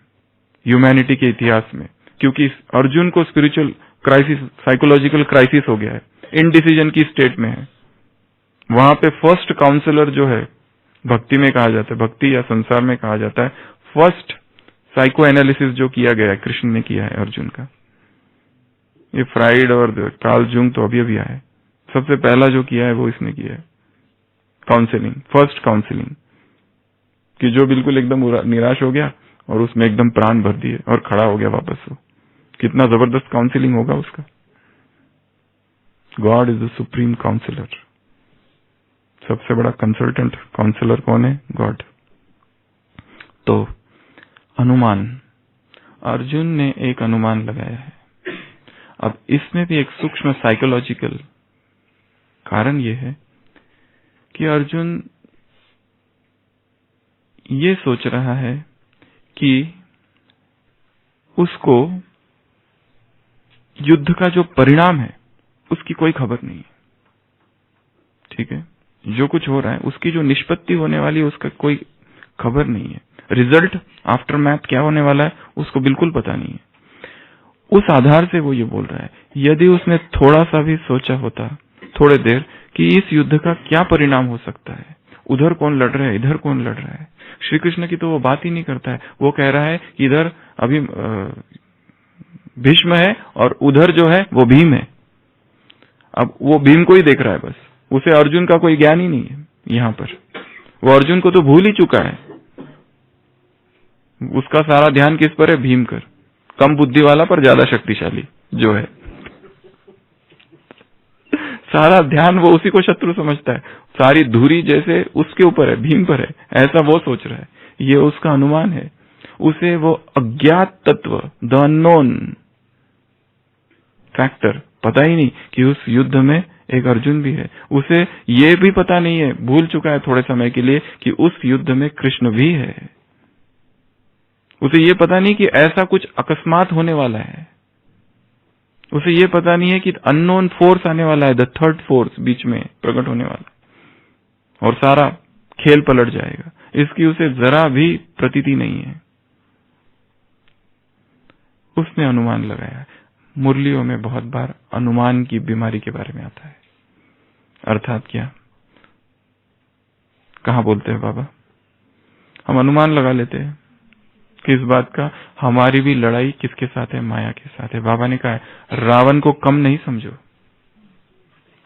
ह्यूमैनिटी के इतिहास में, क्योंकि अर्जुन को स्पिरिचुअल क्राइसिस, साइकोलॉजिकल क्राइसिस हो गया है, इनडिसीजन की स्टेट में है। वहां पे फर्स्ट काउंसलर जो है, भक्ति में कहा जाता है, भक्ति या संसार में कहा जाता है, फर्स्ट साइको एनालिसिस जो किया गया है कृष्ण ने किया है अर्जुन का। ये फ्राइड और कार्ल जुंग तो अभी आया है, सबसे पहला जो किया है वो इसने किया है, काउंसलिंग, फर्स्ट काउंसलिंग, कि जो बिल्कुल एकदम निराश हो गया और उसमें एकदम प्राण भर दिए और खड़ा हो गया वापस। वो कितना जबरदस्त काउंसलिंग होगा उसका। God is the supreme counsellor. सबसे बड़ा कंसल्टेंट काउंसलर कौन है? गॉड। तो अनुमान, अर्जुन ने एक अनुमान लगाया है। अब इसमें भी एक सूक्ष्म साइकोलॉजिकल कारण यह है कि अर्जुन ये सोच रहा है कि उसको युद्ध का जो परिणाम है उसकी कोई खबर नहीं है। ठीक है, जो कुछ हो रहा है उसकी जो निष्पत्ति होने वाली है उसका कोई खबर नहीं है। रिजल्ट, आफ्टर मैथ क्या होने वाला है उसको बिल्कुल पता नहीं है। उस आधार से वो ये बोल रहा है, यदि उसने थोड़ा सा भी सोचा होता, थोड़े देर, कि इस युद्ध का क्या परिणाम हो सकता है, उधर कौन लड़ रहा है, इधर कौन लड़ रहा है, श्री कृष्ण की तो वो बात ही नहीं करता है। वो कह रहा है कि इधर अभी भीष्म है और उधर जो है वो भीम है। अब वो भीम को ही देख रहा है बस, उसे अर्जुन का कोई ज्ञान ही नहीं है। यहां पर वो अर्जुन को तो भूल ही चुका है। उसका सारा ध्यान किस पर है? भीम कर, कम बुद्धि वाला पर ज्यादा शक्तिशाली जो है। सारा ध्यान वो उसी को शत्रु समझता है, सारी धुरी जैसे उसके ऊपर है, भीम पर है, ऐसा वो सोच रहा है। ये उसका अनुमान है। उसे वो अज्ञात तत्व, द अननोन फैक्टर, पता ही नहीं कि उस युद्ध में एक अर्जुन भी है। उसे ये भी पता नहीं है, भूल चुका है थोड़े समय के लिए, कि उस युद्ध में कृष्ण भी है। उसे ये पता नहीं कि ऐसा कुछ अकस्मात होने वाला है। उसे ये पता नहीं है कि अननोन फोर्स आने वाला है, द थर्ड फोर्स बीच में प्रकट होने वाला है और सारा खेल पलट जाएगा। इसकी उसे जरा भी प्रतीति नहीं है। उसने अनुमान लगाया। मुरलियों में बहुत बार अनुमान की बीमारी के बारे में आता है। अर्थात क्या, कहां बोलते हैं बाबा, हम अनुमान लगा लेते हैं किस बात का? हमारी भी लड़ाई किसके साथ है? माया के साथ है। बाबा ने कहा है, रावण को कम नहीं समझो,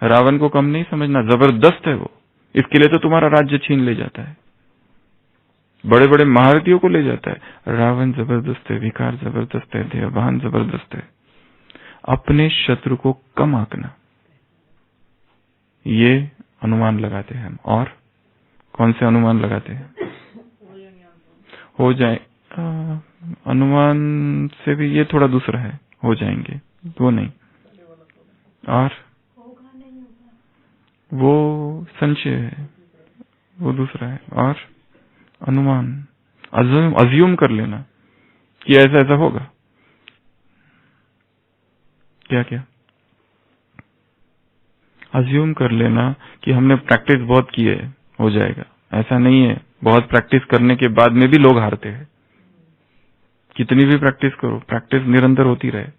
रावण को कम नहीं समझना, जबरदस्त है वो। इसके लिए तो तुम्हारा राज्य छीन ले जाता है, बड़े बड़े महारथियों को ले जाता है। रावण जबरदस्त है, विकार जबरदस्त है, देवभान जबरदस्त है। अपने शत्रु को कम आंकना, ये अनुमान लगाते हैं हम। और कौन से अनुमान लगाते हैं? हो जाए अनुमान से भी ये थोड़ा दूसरा है, हो जाएंगे वो नहीं, और वो संशय है, वो दूसरा है। और अनुमान अज्यूम कर लेना कि ऐसा ऐसा होगा, क्या क्या अज्यूम कर लेना कि हमने प्रैक्टिस बहुत की है, हो जाएगा। ऐसा नहीं है, बहुत प्रैक्टिस करने के बाद में भी लोग हारते हैं। कितनी भी प्रैक्टिस करो, प्रैक्टिस निरंतर होती रहे,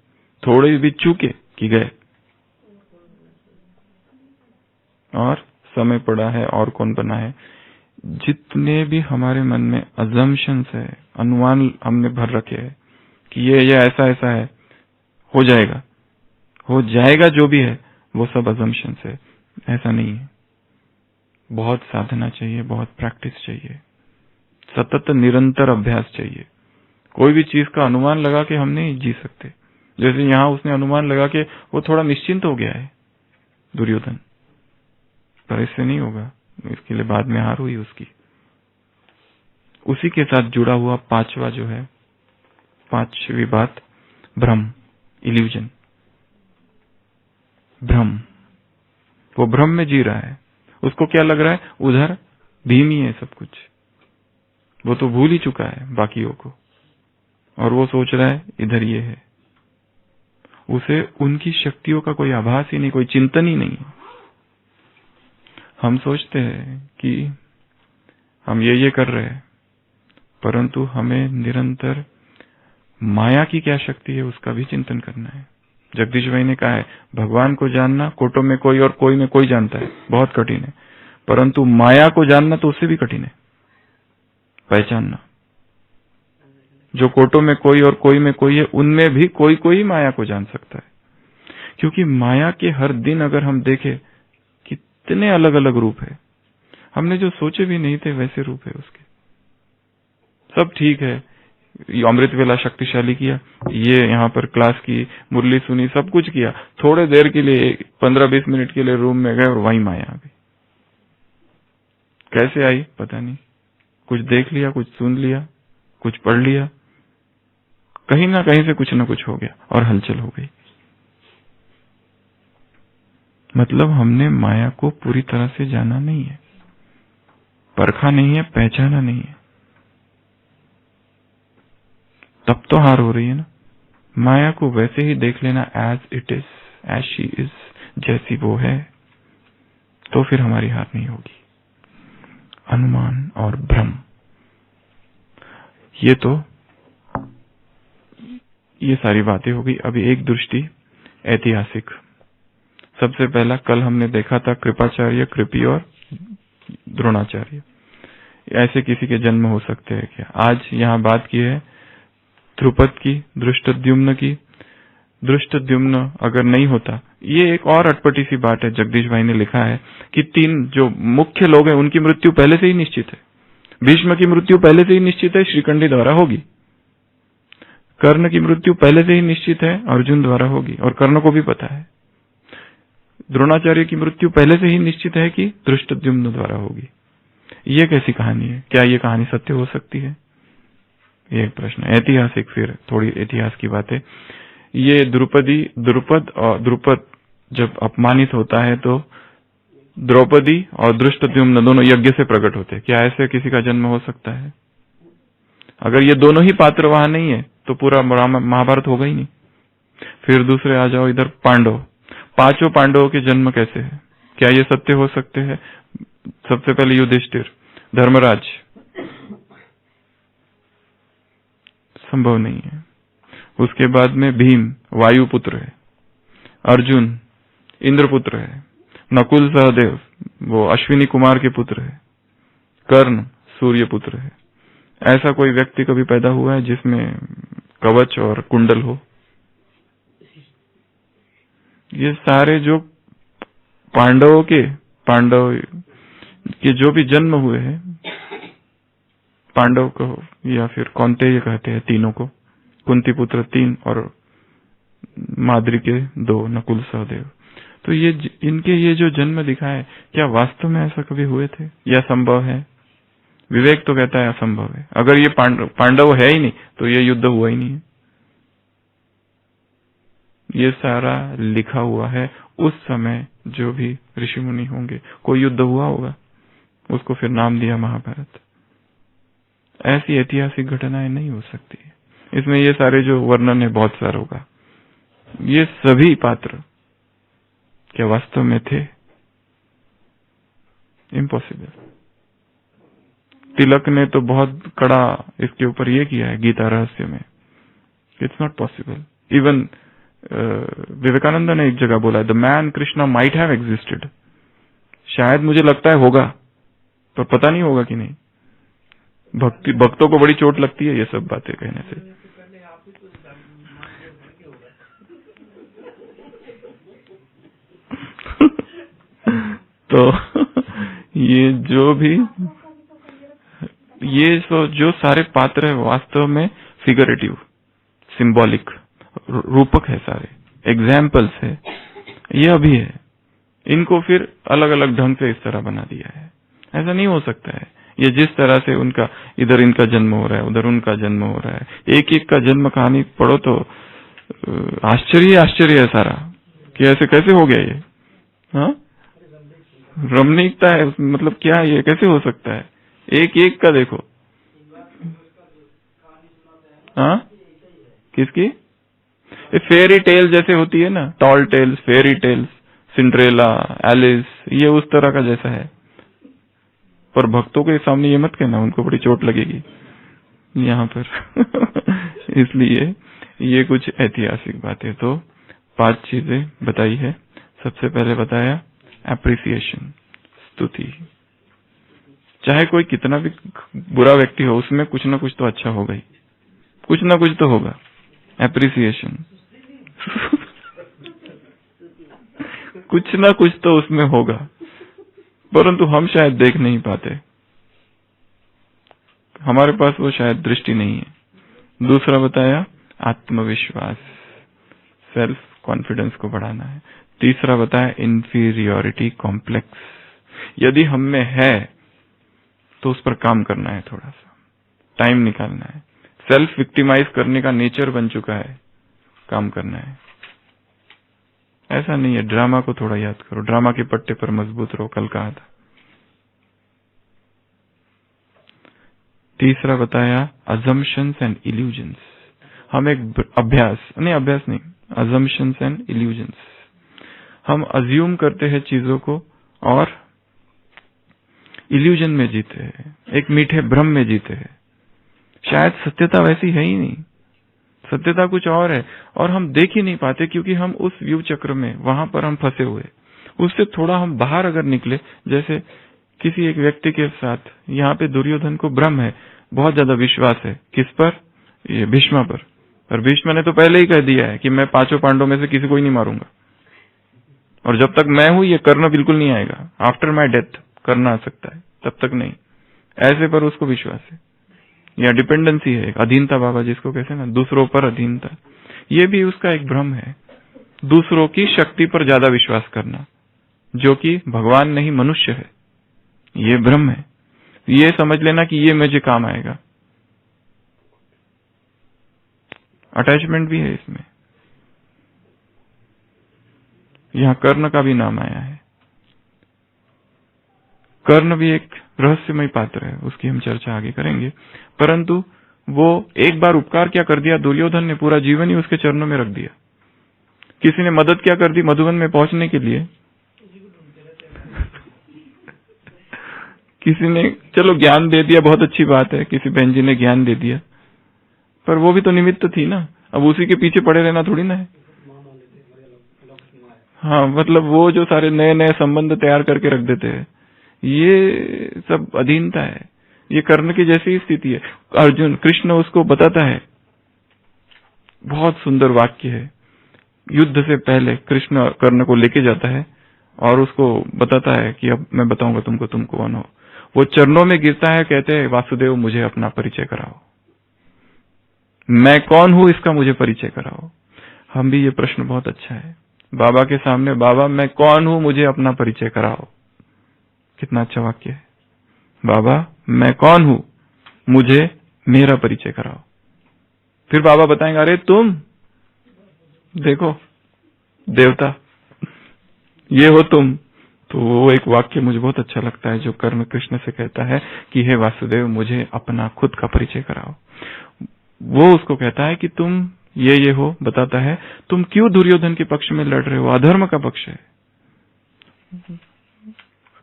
थोड़ी भी चूके कि गए। और समय पड़ा है और कौन बना है। जितने भी हमारे मन में अजम्पशंस है, अनुमान हमने भर रखे हैं कि ये ऐसा ऐसा है, हो जाएगा, हो जाएगा, जो भी है वो सब अजम्पशंस है। ऐसा नहीं है। बहुत साधना चाहिए, बहुत प्रैक्टिस चाहिए, सतत निरंतर अभ्यास चाहिए। कोई भी चीज का अनुमान लगा के हम नहीं जी सकते। जैसे यहाँ उसने अनुमान लगा के वो थोड़ा निश्चिंत हो गया है दुर्योधन, पर इससे नहीं होगा, इसके लिए बाद में हार हुई उसकी। उसी के साथ जुड़ा हुआ पांचवा जो है, पांचवी बात, भ्रम, इल्यूजन, भ्रम। वो भ्रम में जी रहा है, उसको क्या लग रहा है, उधर भीम ही है सब कुछ। वो तो भूल ही चुका है बाकियों को, और वो सोच रहा है इधर ये है। उसे उनकी शक्तियों का कोई आभास ही नहीं, कोई चिंतन ही नहीं है। हम सोचते हैं कि हम ये कर रहे हैं, परंतु हमें निरंतर माया की क्या शक्ति है उसका भी चिंतन करना है। जगदीश भाई ने कहा है, भगवान को जानना कोटों में कोई और कोई में कोई जानता है, बहुत कठिन है, परंतु माया को जानना तो उससे भी कठिन है, पहचानना। जो कोटों में कोई और कोई में कोई है, उनमें भी कोई कोई माया को जान सकता है। क्योंकि माया के हर दिन अगर हम देखें, कितने अलग अलग रूप है, हमने जो सोचे भी नहीं थे वैसे रूप है उसके। सब ठीक है, अमृत वेला शक्तिशाली किया, ये यहाँ पर क्लास की, मुरली सुनी, सब कुछ किया, थोड़े देर के लिए 15-20 मिनट के लिए रूम में गए और वहीं माया आ गई। कैसे आई पता नहीं, कुछ देख लिया, कुछ सुन लिया, कुछ पढ़ लिया, कहीं ना कहीं से कुछ ना कुछ हो गया और हलचल हो गई। मतलब हमने माया को पूरी तरह से जाना नहीं है, परखा नहीं है, पहचाना नहीं है, तब तो हार हो रही है ना। माया को वैसे ही देख लेना, as it is, as she is, जैसी वो है, तो फिर हमारी हार नहीं होगी। अनुमान और भ्रम, ये सारी बातें हो गई। अभी एक दृष्टि ऐतिहासिक। सबसे पहला कल हमने देखा था कृपाचार्य, कृपी और द्रोणाचार्य। ऐसे किसी के जन्म हो सकते हैं क्या? आज यहाँ बात की है ध्रुपद की, धृष्टद्युम्न की। धृष्टद्युम्न अगर नहीं होता, ये एक और अटपटी सी बात है, जगदीश भाई ने लिखा है कि 3 जो मुख्य लोग हैं उनकी मृत्यु पहले से ही निश्चित है। भीष्म की मृत्यु पहले से ही निश्चित है, श्रीकंठी द्वारा होगी। कर्ण की मृत्यु पहले से ही निश्चित है, अर्जुन द्वारा होगी, और कर्ण को भी पता है। द्रोणाचार्य की मृत्यु पहले से ही निश्चित है कि धृष्टद्युम्न द्वारा होगी। ये कैसी कहानी है? क्या ये कहानी सत्य हो सकती है? ये एक प्रश्न। ऐतिहासिक, फिर थोड़ी इतिहास की बातें। ये द्रुपद जब अपमानित होता है तो द्रौपदी और धृष्टद्युम्न दोनों यज्ञ से प्रकट होते हैं। क्या ऐसे किसी का जन्म हो सकता है? अगर ये दोनों ही पात्र वहां नहीं है तो पूरा महाभारत होगा ही नहीं। फिर दूसरे आ जाओ इधर, पांडव। 5 पांडवों के जन्म कैसे है? क्या ये सत्य हो सकते हैं? सबसे पहले युधिष्ठिर, धर्मराज, संभव नहीं है। उसके बाद में भीम वायुपुत्र है, अर्जुन इंद्रपुत्र है, नकुल सहदेव वो अश्विनी कुमार के पुत्र है, कर्ण सूर्य पुत्र है। ऐसा कोई व्यक्ति कभी पैदा हुआ है जिसमें कवच और कुंडल हो? ये सारे जो पांडव के जो भी जन्म हुए हैं, पांडव को या फिर कौन्तेय कहते हैं तीनों को, कुंती पुत्र 3 और माद्री के 2 नकुल सहदेव, तो इनके ये जो जन्म दिखाए, क्या वास्तव में ऐसा कभी हुए थे या संभव है? विवेक तो कहता है असंभव है। अगर ये पांडव है ही नहीं तो ये युद्ध हुआ ही नहीं है। ये सारा लिखा हुआ है। उस समय जो भी ऋषि मुनि होंगे, कोई युद्ध हुआ होगा, उसको फिर नाम दिया महाभारत। ऐसी ऐतिहासिक घटनाएं नहीं हो सकती। इसमें ये सारे जो वर्णन है बहुत सारा होगा। ये सभी पात्र क्या वास्तव में थे? इम्पॉसिबल। तिलक ने तो बहुत कड़ा इसके ऊपर ये किया है गीता रहस्य में, it's not possible. Even Vivekananda ने एक जगह बोला, the man Krishna might have existed. शायद मुझे लगता है होगा, पर पता नहीं होगा कि नहीं। भक्तों को बड़ी चोट लगती है ये सब बातें कहने से। तो ये जो भी जो सारे पात्र है वास्तव में फिगरेटिव, सिंबॉलिक, रूपक है, सारे एग्जाम्पल्स है। ये अभी है, इनको फिर अलग अलग ढंग से इस तरह बना दिया है। ऐसा नहीं हो सकता है। ये जिस तरह से उनका इधर इनका जन्म हो रहा है, उधर उनका जन्म हो रहा है, एक एक का जन्म कहानी पढ़ो तो आश्चर्य है सारा कि ऐसे कैसे हो गया ये। हाँ, रमणीकता है, मतलब क्या ये कैसे हो सकता है? एक एक का देखो। हाँ, किसकी? फेयरी टेल जैसे होती है ना, tall tales, fairy tales, Cinderella, Alice, ये उस तरह का जैसा है। पर भक्तों के सामने ये मत कहना, उनको बड़ी चोट लगेगी यहाँ पर। इसलिए ये कुछ ऐतिहासिक बातें। तो 5 चीजें बताई है। सबसे पहले बताया एप्रिसिएशन, स्तुति। चाहे कोई कितना भी बुरा व्यक्ति हो, उसमें कुछ ना कुछ तो अच्छा होगा ही, कुछ ना कुछ तो होगा। एप्रिसिएशन कुछ ना कुछ तो उसमें होगा, परंतु हम शायद देख नहीं पाते, हमारे पास वो शायद दृष्टि नहीं है। दूसरा बताया आत्मविश्वास, सेल्फ कॉन्फिडेंस को बढ़ाना है। तीसरा बताया इंफीरियोरिटी कॉम्प्लेक्स, यदि हम में है तो उस पर काम करना है, थोड़ा सा टाइम निकालना है। सेल्फ विक्टिमाइज करने का नेचर बन चुका है, काम करना है। ऐसा नहीं है, ड्रामा को थोड़ा याद करो, ड्रामा के पट्टे पर मजबूत रहो, कल कहा था। तीसरा बताया अजम्पशंस एंड इल्यूजन्स। हम एक अभ्यास नहीं, अजम्पशंस एंड इल्यूजन्स। हम अज्यूम करते हैं चीजों को और इल्यूजन में जीते हैं, एक मीठे भ्रम में जीते हैं। शायद सत्यता वैसी है ही नहीं, सत्यता कुछ और है, और हम देख ही नहीं पाते क्योंकि हम उस व्यू चक्र में, वहां पर हम फंसे हुए। उससे थोड़ा हम बाहर अगर निकले, जैसे किसी एक व्यक्ति के साथ, यहाँ पे दुर्योधन को भ्रम है, बहुत ज्यादा विश्वास है, किस पर? ये भीष्म पर। और भीष्म ने तो पहले ही कह दिया है कि मैं 5 पांडवों में से किसी को ही नहीं मारूंगा, और जब तक मैं हूं ये कर्ण बिल्कुल नहीं आएगा, आफ्टर माई डेथ कर्ण आ सकता है, तब तक नहीं। ऐसे पर उसको विश्वास है, या डिपेंडेंसी है, अधीनता बाबा जिसको कहते हैं ना, दूसरों पर अधीनता। ये भी उसका एक भ्रम है, दूसरों की शक्ति पर ज्यादा विश्वास करना, जो कि भगवान नहीं मनुष्य है। ये भ्रम है, ये समझ लेना कि ये मुझे काम आएगा। अटैचमेंट भी है इसमें। यहां कर्ण का भी नाम आया है। कर्ण भी एक रहस्यमय पात्र है, उसकी हम चर्चा आगे करेंगे। परंतु वो एक बार उपकार क्या कर दिया, दुर्योधन ने पूरा जीवन ही उसके चरणों में रख दिया। किसी ने मदद क्या कर दी मधुबन में पहुंचने के लिए, किसी ने चलो ज्ञान दे दिया, बहुत अच्छी बात है, किसी बहन जी ने ज्ञान दे दिया, पर वो भी तो निमित्त थी ना। अब उसी के पीछे पड़े रहना थोड़ी ना है। हाँ, मतलब वो जो सारे नए नए संबंध तैयार करके रख देते हैं, ये सब अधीनता है। ये कर्ण की जैसी स्थिति है। अर्जुन, कृष्ण उसको बताता है, बहुत सुंदर वाक्य है। युद्ध से पहले कृष्ण कर्ण को लेके जाता है और उसको बताता है कि अब मैं बताऊंगा तुमको, तुम कौन हो। वो चरणों में गिरता है, कहते हैं वासुदेव मुझे अपना परिचय कराओ, मैं कौन हूं इसका मुझे परिचय कराओ। हम भी, ये प्रश्न बहुत अच्छा है, बाबा के सामने, बाबा मैं कौन हूं, मुझे अपना परिचय कराओ। कितना अच्छा वाक्य है। बाबा मैं कौन हूं, मुझे मेरा परिचय कराओ। फिर बाबा बताएंगे, अरे तुम देखो देवता, ये हो तुम। तो वो एक वाक्य मुझे बहुत अच्छा लगता है जो कर्ण कृष्ण से कहता है कि हे वासुदेव, मुझे अपना खुद का परिचय कराओ। वो उसको कहता है कि तुम ये हो, बताता है तुम क्यों दुर्योधन के पक्ष में लड़ रहे हो, अधर्म का पक्ष है।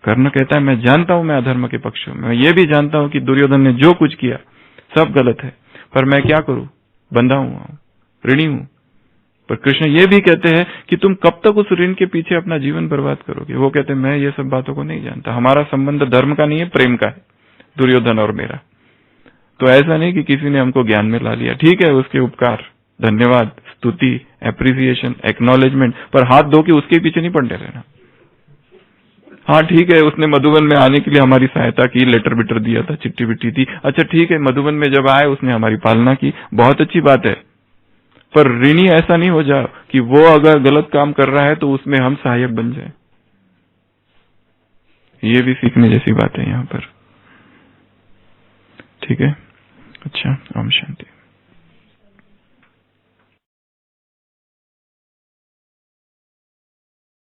कर्ण कहता है मैं जानता हूं मैं अधर्म के पक्ष हूं, मैं ये भी जानता हूं कि दुर्योधन ने जो कुछ किया सब गलत है, पर मैं क्या करूं, बंधा हुआ हूं, ऋणी हूं। पर कृष्ण ये भी कहते हैं कि तुम कब तक उस ऋण के पीछे अपना जीवन बर्बाद करोगे। वो कहते हैं मैं ये सब बातों को नहीं जानता, हमारा संबंध धर्म का नहीं है, प्रेम का है, दुर्योधन और मेरा। तो ऐसा नहीं कि किसी ने हमको ज्ञान में ला लिया, ठीक है उसके उपकार, धन्यवाद, स्तुति, एप्रिसिएशन, एक्नॉलेजमेंट, पर हाथ धो के उसके पीछे नहीं पड़ने रहना। हाँ ठीक है, उसने मधुबन में आने के लिए हमारी सहायता की, लेटर बिटर दिया था, चिट्ठी बिट्ठी थी, अच्छा ठीक है, मधुबन में जब आए उसने हमारी पालना की, बहुत अच्छी बात है। पर ऋणी ऐसा नहीं हो जाओ कि वो अगर गलत काम कर रहा है तो उसमें हम सहायक बन जाए। ये भी सीखने जैसी बात है यहाँ पर। ठीक है, अच्छा, ओम शांति।